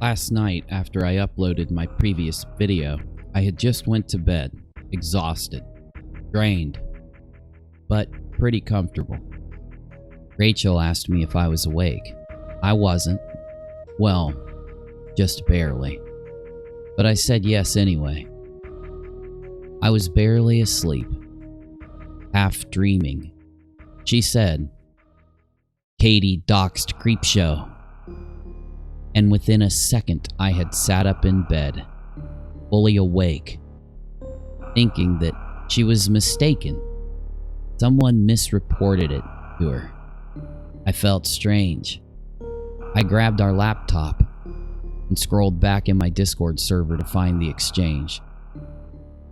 Last night, after I uploaded my previous video, I had just went to bed, exhausted, drained, but pretty comfortable. Rachel asked me if I was awake. I wasn't. Well, just barely. But I said yes anyway. I was barely asleep, half dreaming. She said, "Katie doxed Creepshow." And within a second, I had sat up in bed, fully awake, thinking that she was mistaken. Someone misreported it to her. I felt strange. I grabbed our laptop and scrolled back in my Discord server to find the exchange,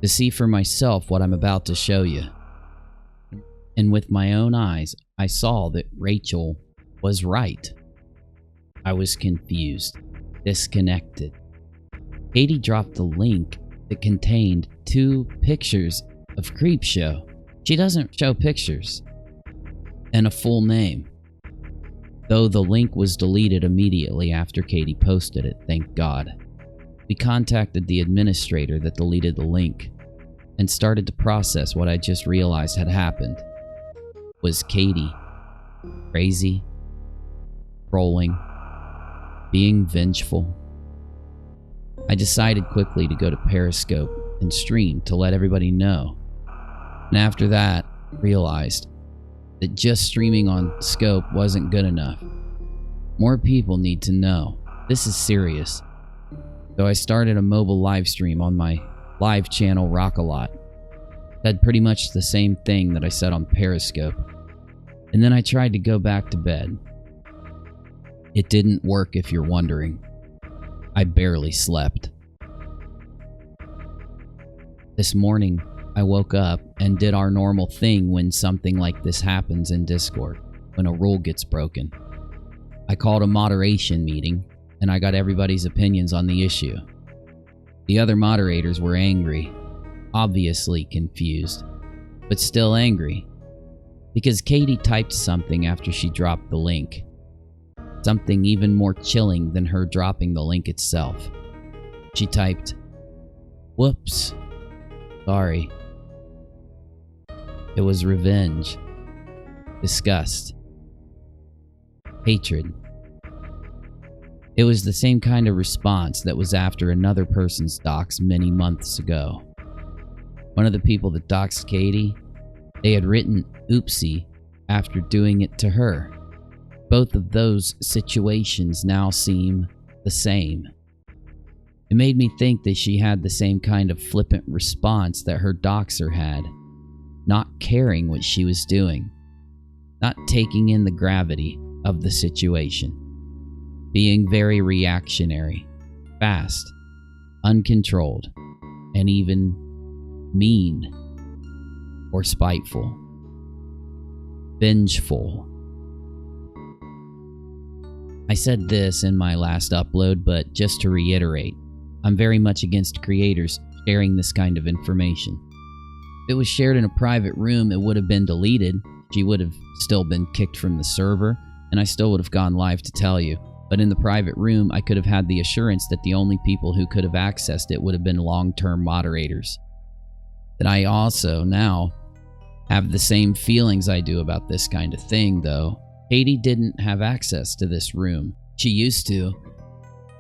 to see for myself what I'm about to show you. And with my own eyes, I saw that Rachel was right. I was confused, disconnected. Katie dropped a link that contained 2 pictures of Creepshow. She doesn't show pictures, and a full name. Though the link was deleted immediately after Katie posted it, thank God. We contacted the administrator that deleted the link and started to process what I just realized had happened. Was Katie crazy? Trolling? Being vengeful? I decided quickly to go to Periscope and stream to let everybody know. And after that, realized that just streaming on Scope wasn't good enough. More people need to know. This is serious. So I started a mobile live stream on my live channel Rockalot. Said pretty much the same thing that I said on Periscope. And then I tried to go back to bed. It didn't work, if you're wondering. I barely slept. This morning, I woke up and did our normal thing when something like this happens in Discord, when a rule gets broken. I called a moderation meeting, and I got everybody's opinions on the issue. The other moderators were angry, obviously confused, but still angry, because Katie typed something after she dropped the link. Something even more chilling than her dropping the link itself. She typed, "Whoops, sorry." It was revenge, disgust, hatred. It was the same kind of response that was after another person's dox many months ago. One of the people that doxed Katie, they had written "oopsie" after doing it to her. Both of those situations now seem the same. It made me think that she had the same kind of flippant response that her doxer had, not caring what she was doing, not taking in the gravity of the situation, being very reactionary, fast, uncontrolled, and even mean or spiteful, vengeful. I said this in my last upload, but just to reiterate, I'm very much against creators sharing this kind of information. If it was shared in a private room, it would have been deleted. She would have still been kicked from the server, and I still would have gone live to tell you. But in the private room, I could have had the assurance that the only people who could have accessed it would have been long-term moderators. That I also now have the same feelings I do about this kind of thing, though. Katie didn't have access to this room. She used to,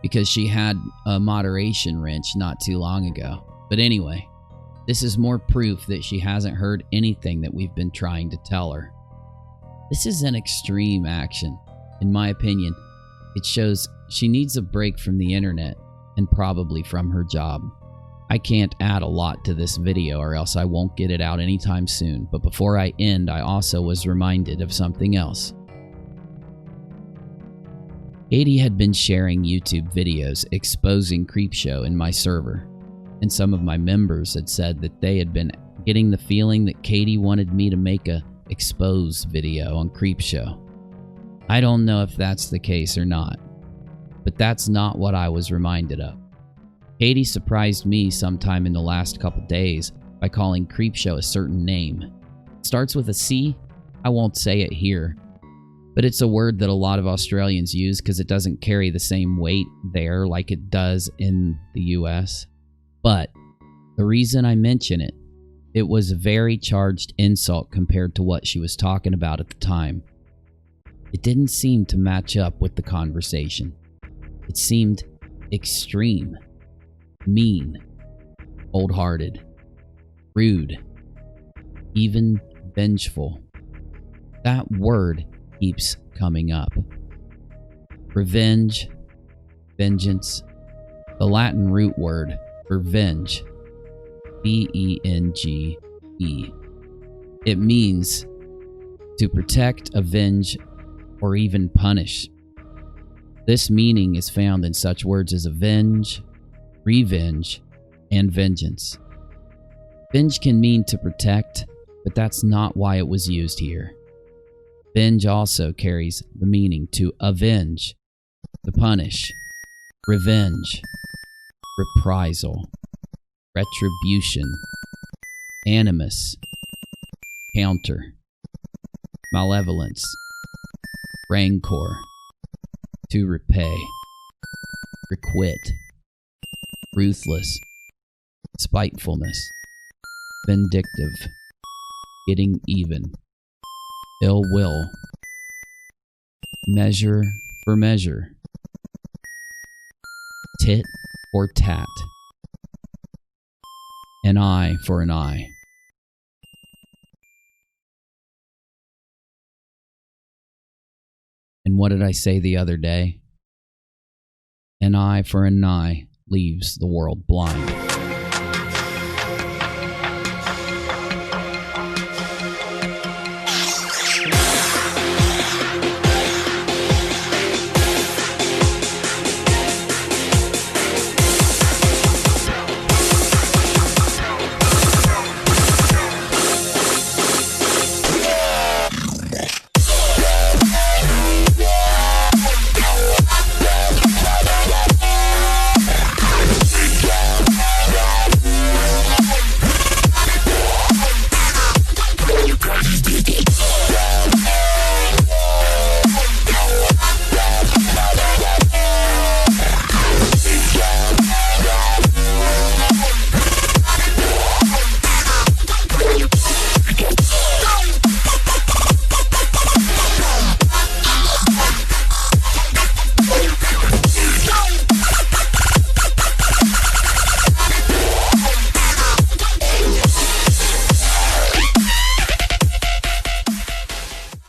because she had a moderation wrench not too long ago. But anyway, this is more proof that she hasn't heard anything that we've been trying to tell her. This is an extreme action. In my opinion, it shows she needs a break from the internet and probably from her job. I can't add a lot to this video or else I won't get it out anytime soon, but before I end, I also was reminded of something else. Katie had been sharing YouTube videos exposing Creepshow in my server, and some of my members had said that they had been getting the feeling that Katie wanted me to make a expose video on Creepshow. I don't know if that's the case or not, but that's not what I was reminded of. Katie surprised me sometime in the last couple days by calling Creepshow a certain name. It starts with a C. I won't say it here. but it's a word that a lot of Australians use because it doesn't carry the same weight there like it does in the US. But the reason I mention it, it was a very charged insult compared to what she was talking about at the time. It didn't seem to match up with the conversation. It seemed extreme, mean, cold-hearted, rude, even vengeful. That word keeps coming up. Revenge, vengeance, the Latin root word for venge, V-E-N-G-E. It means to protect, avenge, or even punish. This meaning is found in such words as avenge, revenge, and vengeance. Venge can mean to protect, but that's not why it was used here. Venge also carries the meaning to avenge, to punish, revenge, reprisal, retribution, animus, counter, malevolence, rancor, to repay, requite, ruthless, spitefulness, vindictive, getting even, ill will, measure for measure, tit for tat, an eye for an eye. And what did I say the other day? An eye for an eye leaves the world blind.